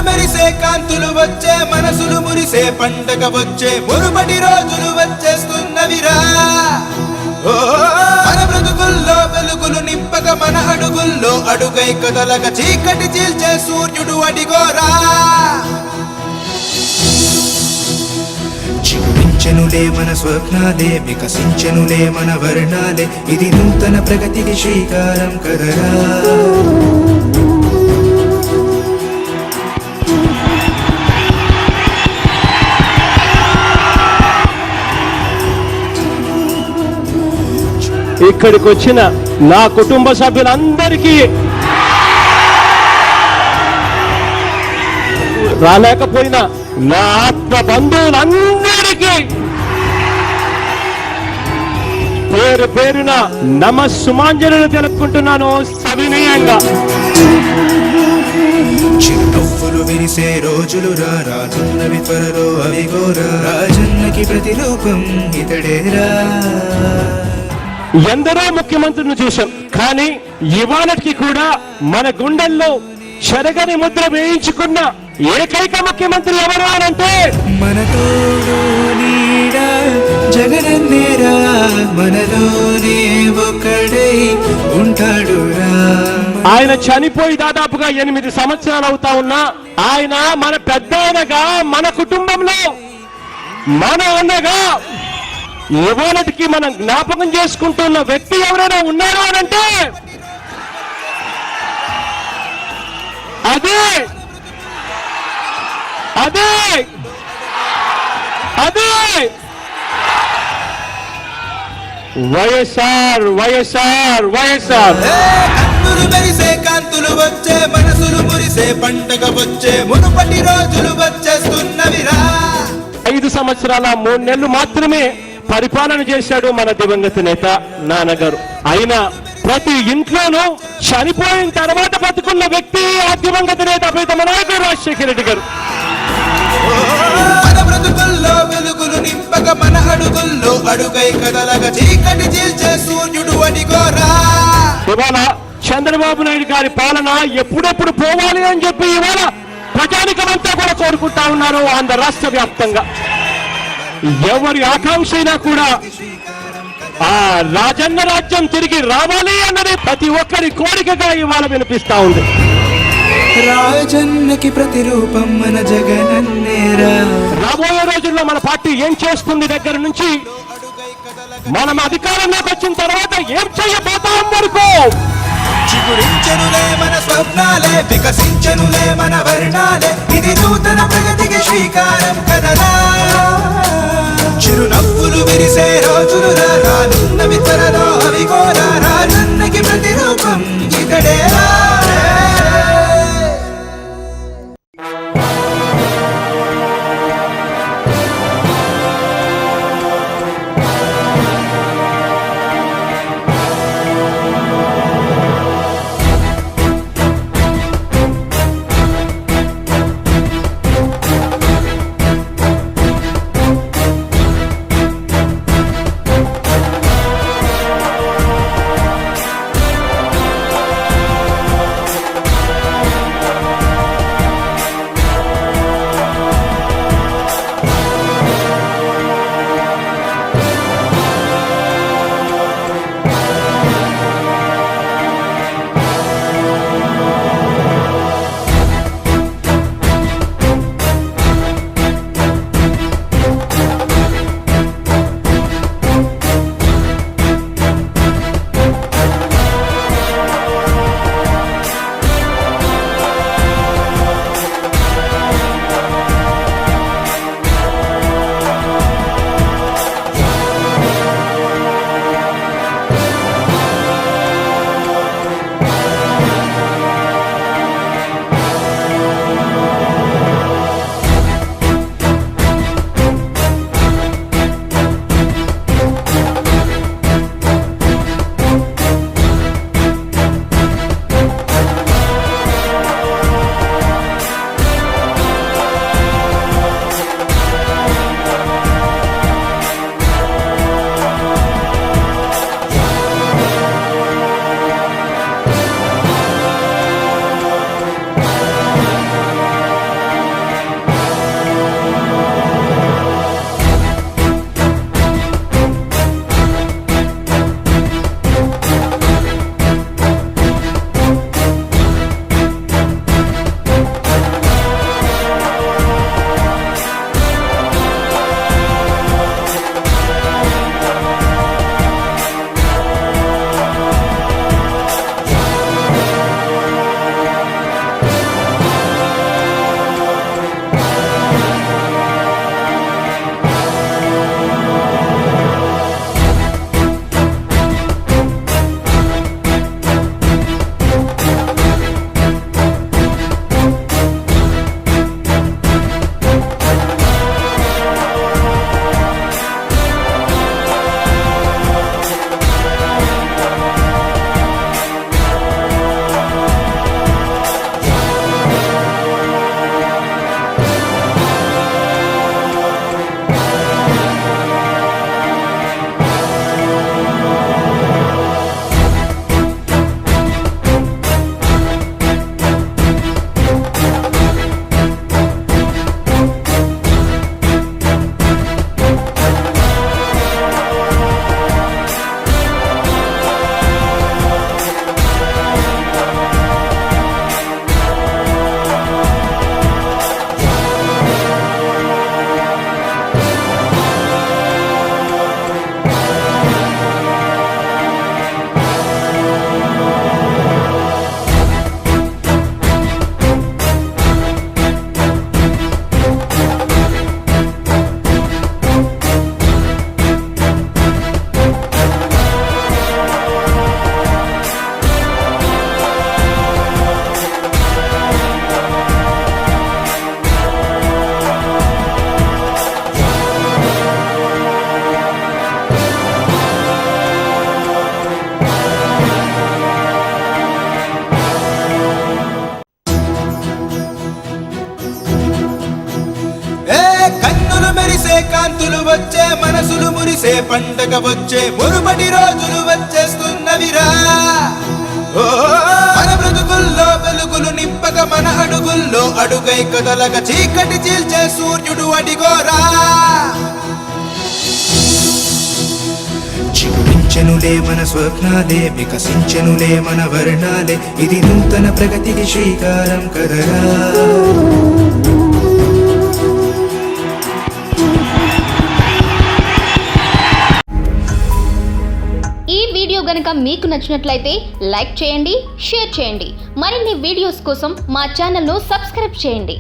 మెరిసే కాంతులు వచ్చే, మనసులు మురిసే పండగ వచ్చే, మురుపటి రోజులు వచ్చేస్తున్నవిరా. మన బ్రతుకుల్లో వెలుగులు నింపక, మన అడుగుల్లో అడుగై కదలక, చీకటి చీల్చే సూర్యుడు అడిగోరా. చిగురించెనులే మన స్వప్నాలే, వికసించెనులే మన వర్ణాలే, ఇది నూతన ప్రగతికి శ్రీకారం కదరా. ఇక్కడికి వచ్చిన నా కుటుంబ సభ్యులందరికీ, రాలేకపోయినా నా ఆత్మ బంధువులందరికీ పేరు పేరున నమస్సుమాంజలు తెలుపుకుంటున్నాను సవినయంగా. చిరునవ్వులు విరిసే రోజులు రానున్నవి త్వరలో అవిగోరా, రాజన్నకి ప్రతిరూపం ఇతడేరా. ఎందరో ముఖ్యమంత్రులను చూశాం, కానీ ఇవాళకి కూడా మన గుండెల్లో చెరగని ముద్ర వేయించుకున్న ఏకైక ముఖ్యమంత్రి ఎవరు అనంటే మన తోడు నీడ జగనన్నేరా, మనలోనే ఒకడై ఉంటాడురా. ఆయన చనిపోయి దాదాపుగా 8 సంవత్సరాలు అవుతా ఉన్నా, ఆయన మన పెద్దనగా, మన కుటుంబంలో మన అన్నగా ఇవాళకి మనం జ్ఞాపకం చేసుకుంటున్న వ్యక్తి ఎవరైనా ఉన్నారు అనంటే అదే అదే అదే వైఎస్ఆర్ వైఎస్ఆర్ వైఎస్ఆర్. కన్నులు మెరిసే కాంతులు వచ్చే, మనసులు మురిసే పండగ వచ్చే, మునుపటి రోజులు వచ్చేస్తున్నవిరా. 5 సంవత్సరాల 3 నెలలు మాత్రమే పరిపాలన చేశాడు మన దివంగత నేత నాన్నగారు. అయినా ప్రతి ఇంట్లోనూ చనిపోయిన తర్వాత బతుకున్న వ్యక్తి ఆ దివంగత నేత ప్రీతమ నాయకుడు రాజశేఖర రెడ్డి గారు. మన బ్రతుకుల్లో వెలుగులు నింపక, మన అడుగుల్లో అడుగై కదలక, చీకటి చీల్చే సూర్యుడు అడిగోరా. ఇవాళ చంద్రబాబు నాయుడు గారి పాలన ఎప్పుడెప్పుడు పోవాలి అని చెప్పి ఇవాళ ప్రజానికమంతా కూడా కోరుకుంటా ఉన్నారు ఆంధ్ర రాష్ట్ర వ్యాప్తంగా. ఎవరి ఆకాంక్ష అయినా కూడా ఆ రాజన్న రాజ్యం తిరిగి రావాలి అన్నది ప్రతి ఒక్కరి కోరికగా ఇవాళ వినిపిస్తా ఉంది. రాజన్నకి ప్రతిరూపం మన జగనన్నేరా. రాబోయే రోజుల్లో మన పార్టీ ఏం చేస్తుంది దగ్గర నుంచి మనం అధికారంలోకి వచ్చిన తర్వాత ఏం చేయబోతాం వరకు, చిగురించెనులే మన స్వప్నాలే, వికసించెనులే మన వర్ణాలే, ఇది నూతన ప్రగతికి శ్రీకారం కదరా. చిరునవ్వులు విరిసే రోజులు రానున్నవి త్వరలో అవిగోరా, రాజన్నకి ప్రతిరూపం ఇతడేరా. వచ్చే మనసులు మురిసే పండగ వచ్చే మునుపటి రోజులు వచ్చేస్తున్నవిరా ఓ మన బ్రతుకుల్లో వెలుగులు నింపక మన అడుగుల్లో అడుగై కదలక చీకటి చీల్చే సూర్యుడు అడిగోరా చిగురించెనులే మన స్వప్నాలే వికసించెనులే మన వర్ణాలే ఇది నూతన ప్రగతికి శ్రీకారం కదరా ఈ వీడియో గనుక మీకు నచ్చినట్లయితే లైక్ చేయండి, షేర్ చేయండి. మరిన్ని వీడియోస్ కోసం మా ఛానల్ను సబ్స్క్రైబ్ చేయండి.